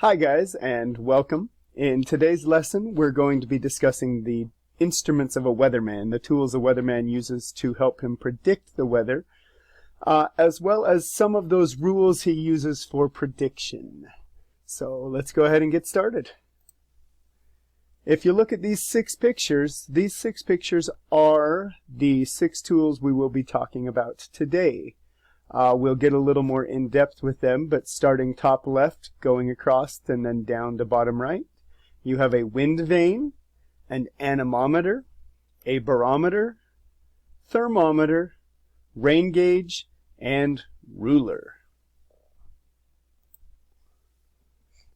Hi guys, and welcome. In today's lesson, we're going to be discussing the instruments of a weatherman, the tools a weatherman uses to help him predict the weather, as well as some of those rules he uses for prediction. So let's go ahead and get started. If you look at these six pictures are the six tools we will be talking about today. We'll get a little more in-depth with them, but starting top left, going across, and then down to bottom right, you have a wind vane, an anemometer, a barometer, thermometer, rain gauge, and ruler.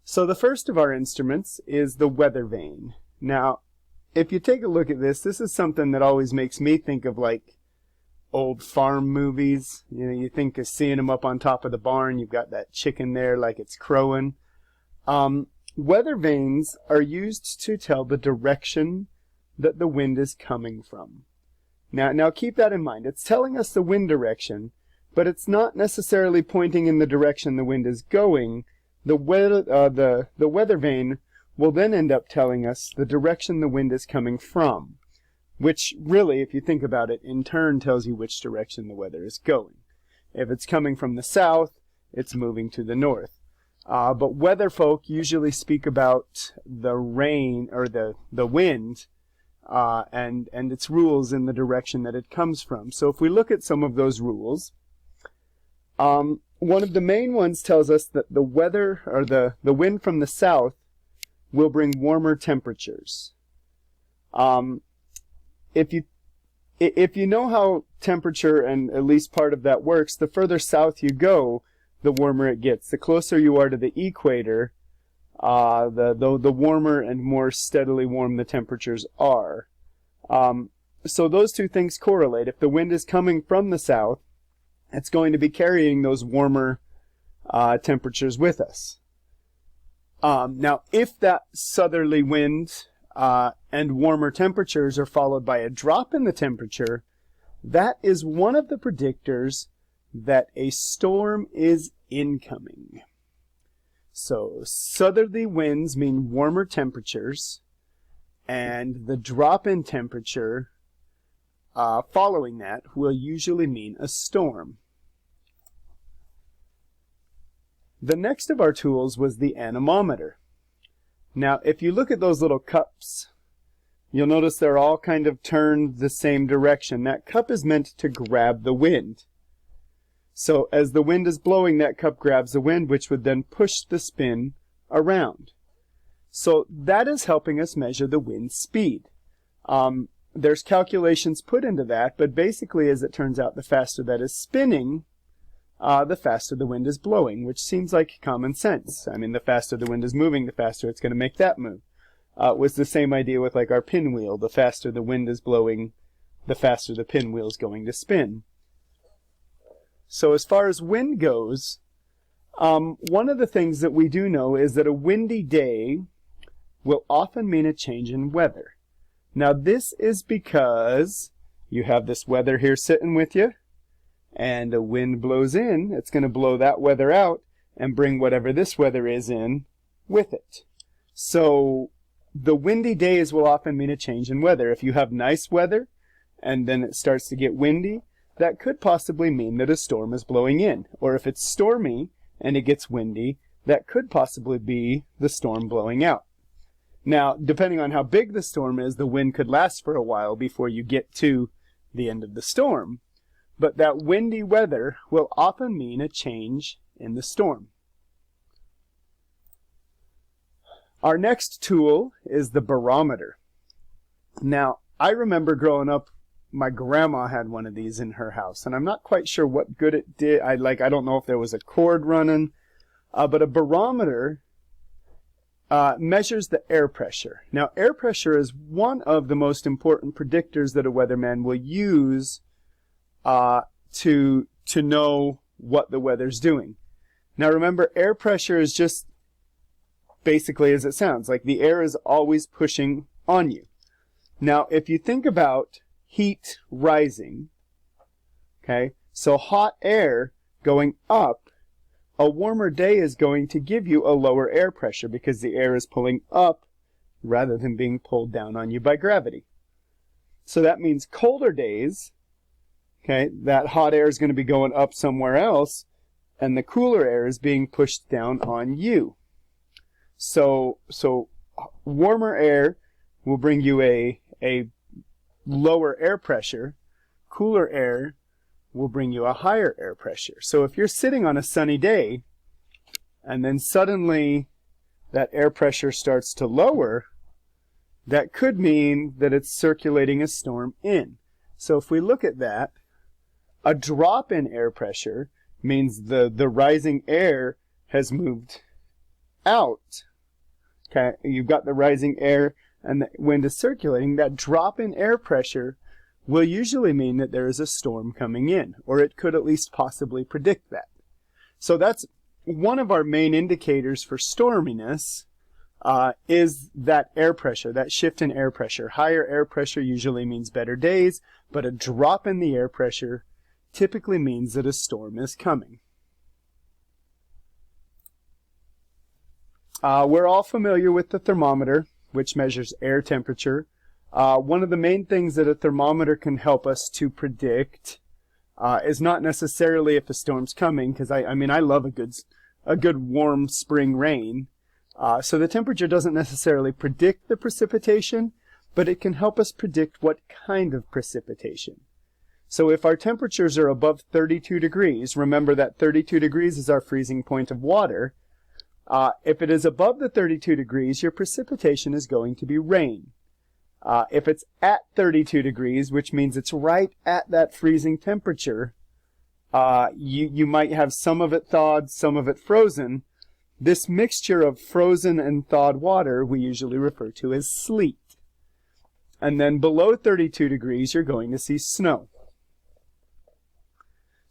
So the first of our instruments is the weather vane. Now, if you take a look at this is something that always makes me think of like old farm movies. You know, you think of seeing them up on top of the barn. You've got that chicken there like it's crowing. Weather vanes are used to tell the direction that the wind is coming from. Now keep that in mind. It's telling us the wind direction, but it's not necessarily pointing in the direction the wind is going. The weather vane will then end up telling us the direction the wind is coming from, which really, if you think about it, in turn tells you which direction the weather is going. If it's coming from the south, it's moving to the north. But weather folk usually speak about the rain or the wind and its rules in the direction that it comes from. So if we look at some of those rules, one of the main ones tells us that the weather or the wind from the south will bring warmer temperatures. If you know how temperature and at least part of that works, the further south you go, the warmer it gets. The closer you are to the equator, the warmer and more steadily warm the temperatures are. So those two things correlate. If the wind is coming from the south, it's going to be carrying those warmer temperatures with us. Now, if that southerly wind and warmer temperatures are followed by a drop in the temperature, that is one of the predictors that a storm is incoming. So southerly winds mean warmer temperatures, and the drop in temperature following that will usually mean a storm. The next of our tools was the anemometer. Now, if you look at those little cups, you'll notice they're all kind of turned the same direction. That cup is meant to grab the wind. So as the wind is blowing, that cup grabs the wind, which would then push the spin around. So that is helping us measure the wind speed. There's calculations put into that, but basically, as it turns out, the faster that is spinning, the faster the wind is blowing, which seems like common sense. I mean, the faster the wind is moving, the faster it's going to make that move. It was the same idea with like our pinwheel. The faster the wind is blowing, the faster the pinwheel is going to spin. So as far as wind goes, one of the things that we do know is that a windy day will often mean a change in weather. Now this is because you have this weather here sitting with you, and a wind blows in, it's going to blow that weather out and bring whatever this weather is in with it. So the windy days will often mean a change in weather. If you have nice weather and then it starts to get windy, that could possibly mean that a storm is blowing in. Or if it's stormy and it gets windy, that could possibly be the storm blowing out. Now, depending on how big the storm is, the wind could last for a while before you get to the end of the storm. But that windy weather will often mean a change in the storm. Our next tool is the barometer. Now, I remember growing up, my grandma had one of these in her house, and I'm not quite sure what good it did. I don't know if there was a cord running, but a barometer measures the air pressure. Now, air pressure is one of the most important predictors that a weatherman will use to know what the weather's doing. Now remember, air pressure is just basically as it sounds, like the air is always pushing on you. Now if you think about heat rising, okay, so hot air going up a warmer day is going to give you a lower air pressure because the air is pulling up rather than being pulled down on you by gravity. So that means colder days, okay, that hot air is going to be going up somewhere else, and the cooler air is being pushed down on you. So warmer air will bring you a lower air pressure. Cooler air will bring you a higher air pressure. So if you're sitting on a sunny day and then suddenly that air pressure starts to lower, that could mean that it's circulating a storm in. So if we look at that, a drop in air pressure means the rising air has moved out. Okay, you've got the rising air and the wind is circulating. That drop in air pressure will usually mean that there is a storm coming in, or it could at least possibly predict that. So that's one of our main indicators for storminess, is that air pressure, that shift in air pressure. Higher air pressure usually means better days, but a drop in the air pressure typically means that a storm is coming. We're all familiar with the thermometer, which measures air temperature. One of the main things that a thermometer can help us to predict is not necessarily if a storm's coming, because I mean I love a good warm spring rain. So the temperature doesn't necessarily predict the precipitation, but it can help us predict what kind of precipitation. So if our temperatures are above 32 degrees, remember that 32 degrees is our freezing point of water. If it is above the 32 degrees, your precipitation is going to be rain. If it's at 32 degrees, which means it's right at that freezing temperature, you might have some of it thawed, some of it frozen. This mixture of frozen and thawed water we usually refer to as sleet. And then below 32 degrees, you're going to see snow.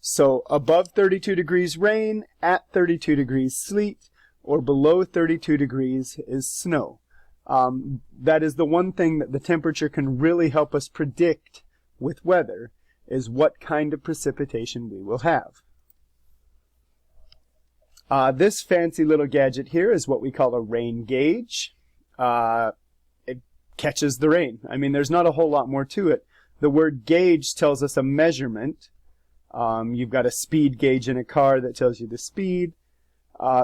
So above 32 degrees rain, at 32 degrees sleet, or below 32 degrees is snow. That is the one thing that the temperature can really help us predict with weather, is what kind of precipitation we will have. This fancy little gadget here is what we call a rain gauge. It catches the rain. I mean, there's not a whole lot more to it. The word gauge tells us a measurement. You've got a speed gauge in a car that tells you the speed.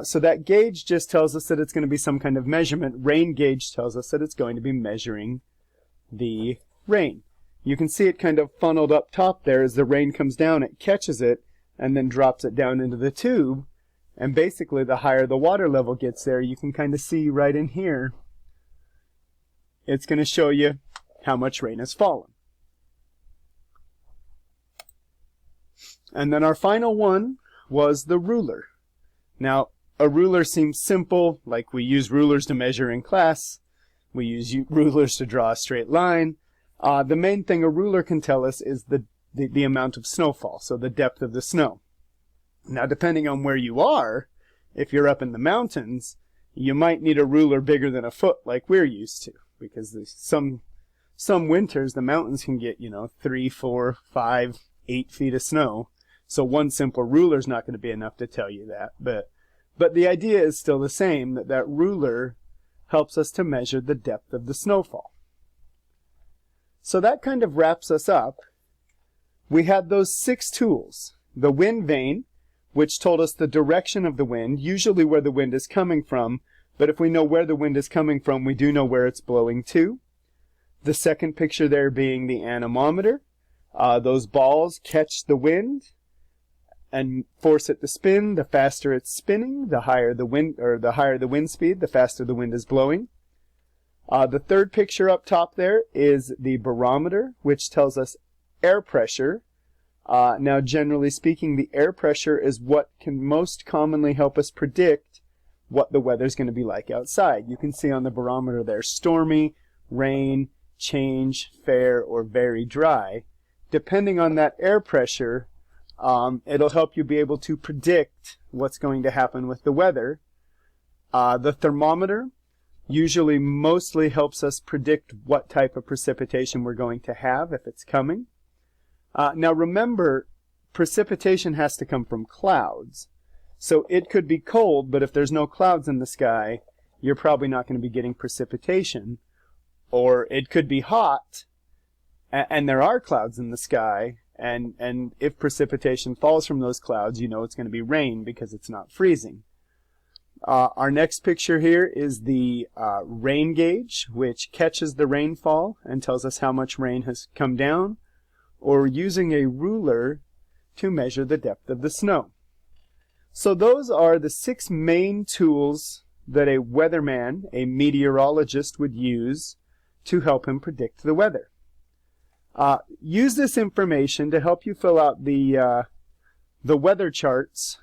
So that gauge just tells us that it's going to be some kind of measurement. Rain gauge tells us that it's going to be measuring the rain. You can see it kind of funneled up top there. As the rain comes down, it catches it and then drops it down into the tube. And basically, the higher the water level gets there, you can kind of see right in here, it's going to show you how much rain has fallen. And then our final one was the ruler. Now, a ruler seems simple, like we use rulers to measure in class. We use rulers to draw a straight line. The main thing a ruler can tell us is the amount of snowfall, so the depth of the snow. Now, depending on where you are, if you're up in the mountains, you might need a ruler bigger than a foot like we're used to, because some winters the mountains can get, 3, 4, 5, 8 feet of snow. So one simple ruler is not going to be enough to tell you that. But the idea is still the same, that ruler helps us to measure the depth of the snowfall. So that kind of wraps us up. We had those 6 tools. The wind vane, which told us the direction of the wind, usually where the wind is coming from, but if we know where the wind is coming from, we do know where it's blowing to. The second picture there being the anemometer. Those balls catch the wind and force it to spin. The faster it's spinning, the higher the wind speed, the faster the wind is blowing. The third picture up top there is the barometer, which tells us air pressure. Now, generally speaking, the air pressure is what can most commonly help us predict what the weather's going to be like outside. You can see on the barometer there, stormy, rain, change, fair, or very dry. Depending on that air pressure, it'll help you be able to predict what's going to happen with the weather. The thermometer usually mostly helps us predict what type of precipitation we're going to have if it's coming. Now remember, precipitation has to come from clouds. So it could be cold, but if there's no clouds in the sky, you're probably not going to be getting precipitation. Or it could be hot, and there are clouds in the sky, and if precipitation falls from those clouds, you know it's going to be rain because it's not freezing. Our next picture here is the rain gauge, which catches the rainfall and tells us how much rain has come down, or using a ruler to measure the depth of the snow. So those are the 6 main tools that a weatherman, a meteorologist, would use to help him predict the weather. Use this information to help you fill out the weather charts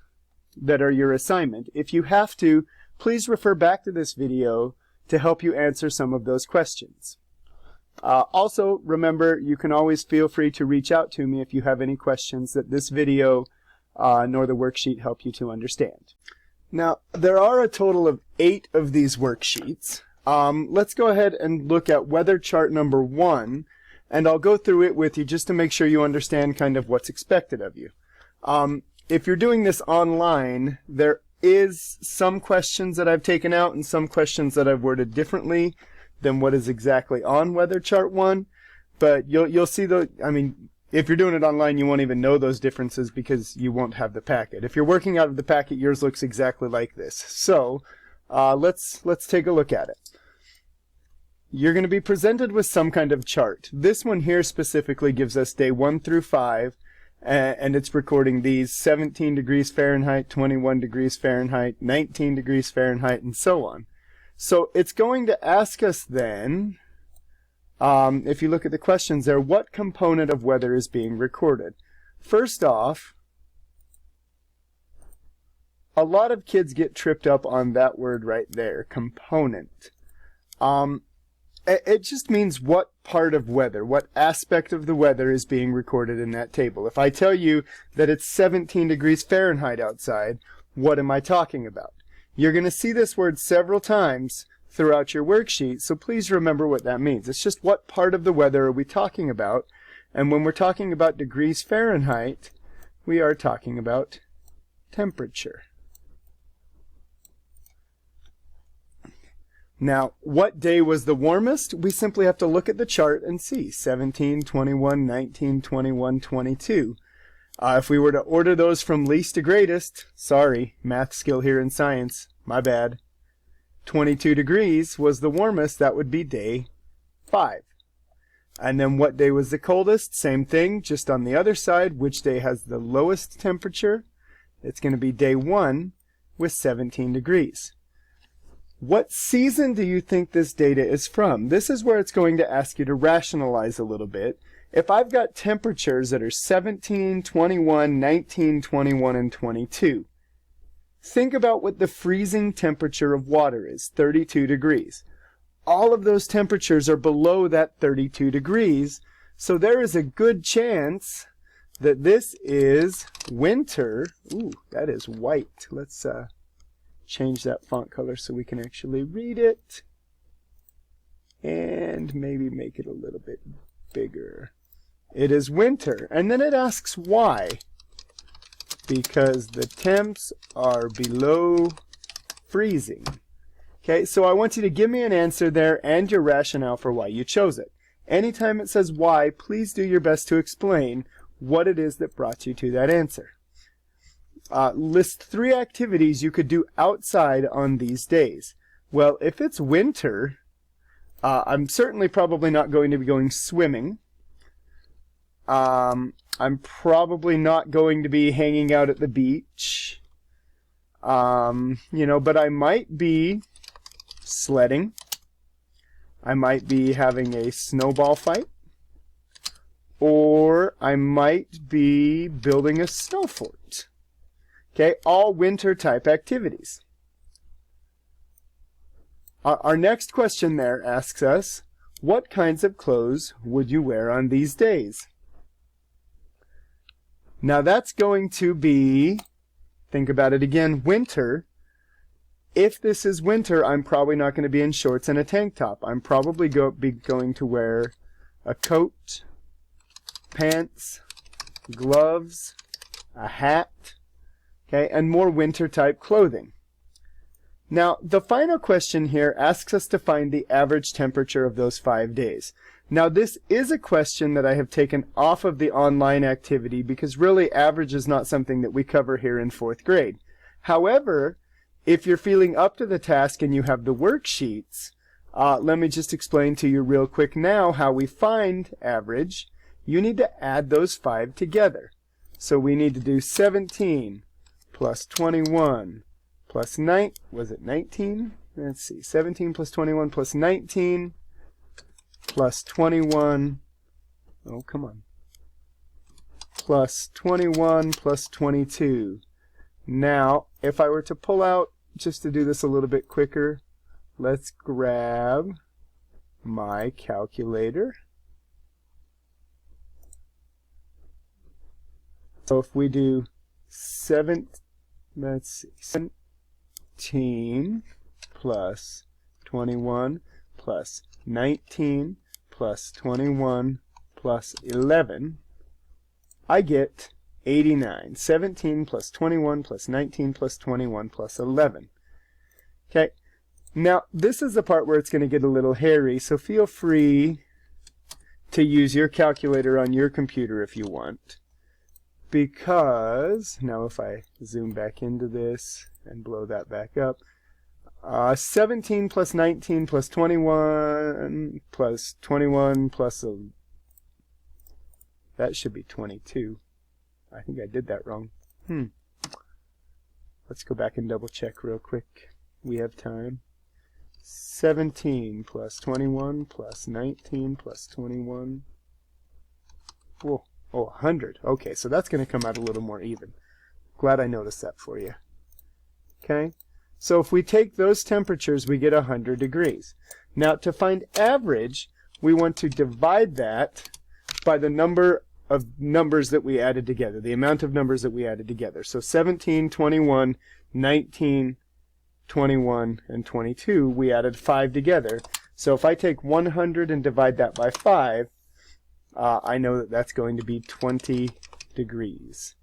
that are your assignment. If you have to, please refer back to this video to help you answer some of those questions. Also, remember, you can always feel free to reach out to me if you have any questions that this video nor the worksheet help you to understand. Now, there are a total of 8 of these worksheets. Let's go ahead and look at weather chart number 1, and I'll go through it with you just to make sure you understand kind of what's expected of you. If you're doing this online, there is some questions that I've taken out and some questions that I've worded differently than what is exactly on weather chart 1, but you'll see if you're doing it online, you won't even know those differences because you won't have the packet. If you're working out of the packet, yours looks exactly like this. So let's take a look at it. You're going to be presented with some kind of chart. This one here specifically gives us day 1 through 5, and it's recording these 17 degrees Fahrenheit, 21 degrees Fahrenheit, 19 degrees Fahrenheit, and so on. So it's going to ask us then, if you look at the questions there, what component of weather is being recorded? First off, a lot of kids get tripped up on that word right there, component. It just means what part of weather, what aspect of the weather is being recorded in that table. If I tell you that it's 17 degrees Fahrenheit outside, what am I talking about? You're going to see this word several times throughout your worksheet, so please remember what that means. It's just what part of the weather are we talking about, and when we're talking about degrees Fahrenheit, we are talking about temperature. Now, what day was the warmest? We simply have to look at the chart and see 17, 21, 19, 21, 22. If we were to order those from least to greatest, sorry, math skill here in science, my bad. 22 degrees was the warmest, that would be day 5. And then what day was the coldest? Same thing, just on the other side, which day has the lowest temperature? It's going to be day 1 with 17 degrees. What season do you think this data is from? This is where it's going to ask you to rationalize a little bit. If I've got temperatures that are 17, 21, 19, 21, and 22, think about what the freezing temperature of water is, 32 degrees. All of those temperatures are below that 32 degrees, so there is a good chance that this is winter. Ooh, that is white. Let's change that font color so we can actually read it. And maybe make it a little bit bigger. It is winter. And then it asks why. Because the temps are below freezing. Okay, so I want you to give me an answer there and your rationale for why you chose it. Anytime it says why, please do your best to explain what it is that brought you to that answer. List 3 activities you could do outside on these days. Well, if it's winter, I'm certainly probably not going to be going swimming. I'm probably not going to be hanging out at the beach. But I might be sledding. I might be having a snowball fight. Or I might be building a snow fort. Okay, all winter type activities. Our next question there asks us, what kinds of clothes would you wear on these days? Now that's going to be, think about it again, winter. If this is winter, I'm probably not going to be in shorts and a tank top. I'm probably going to wear a coat, pants, gloves, a hat. okay, and more winter-type clothing. Now, the final question here asks us to find the average temperature of those 5 days. Now, this is a question that I have taken off of the online activity because really average is not something that we cover here in 4th grade. However, if you're feeling up to the task and you have the worksheets, let me just explain to you real quick now how we find average. You need to add those 5 together. So we need to do 17 plus 21 plus 9, was it 19? Let's see, 17 plus 21 plus 19 plus 21, oh come on, plus 21 plus 22. Now, if I were to pull out, just to do this a little bit quicker, let's grab my calculator. So if we do 17 plus 21 plus 19 plus 21 plus 11, I get 89. 17 plus 21 plus 19 plus 21 plus 11. Okay, now this is the part where it's going to get a little hairy, so feel free to use your calculator on your computer if you want. Because, now if I zoom back into this and blow that back up, 17 plus 19 plus 21 plus 21 plus that should be 22. I think I did that wrong. Let's go back and double check real quick. We have time. 17 plus 21 plus 19 plus 21. Whoa. Oh, 100. Okay, so that's going to come out a little more even. Glad I noticed that for you. Okay, so if we take those temperatures, we get 100 degrees. Now, to find average, we want to divide that by the number of numbers that we added together, the amount of numbers that we added together. So 17, 21, 19, 21, and 22, we added 5 together. So if I take 100 and divide that by 5, I know that that's going to be 20 degrees.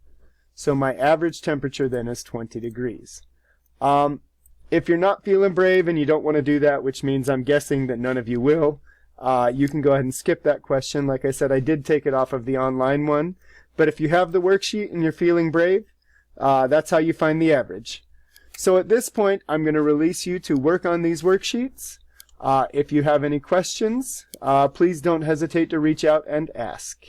So my average temperature then is 20 degrees. If you're not feeling brave and you don't want to do that, which means I'm guessing that none of you will, you can go ahead and skip that question. Like I said, I did take it off of the online one. But if you have the worksheet and you're feeling brave, that's how you find the average. So at this point, I'm going to release you to work on these worksheets. If you have any questions, please don't hesitate to reach out and ask.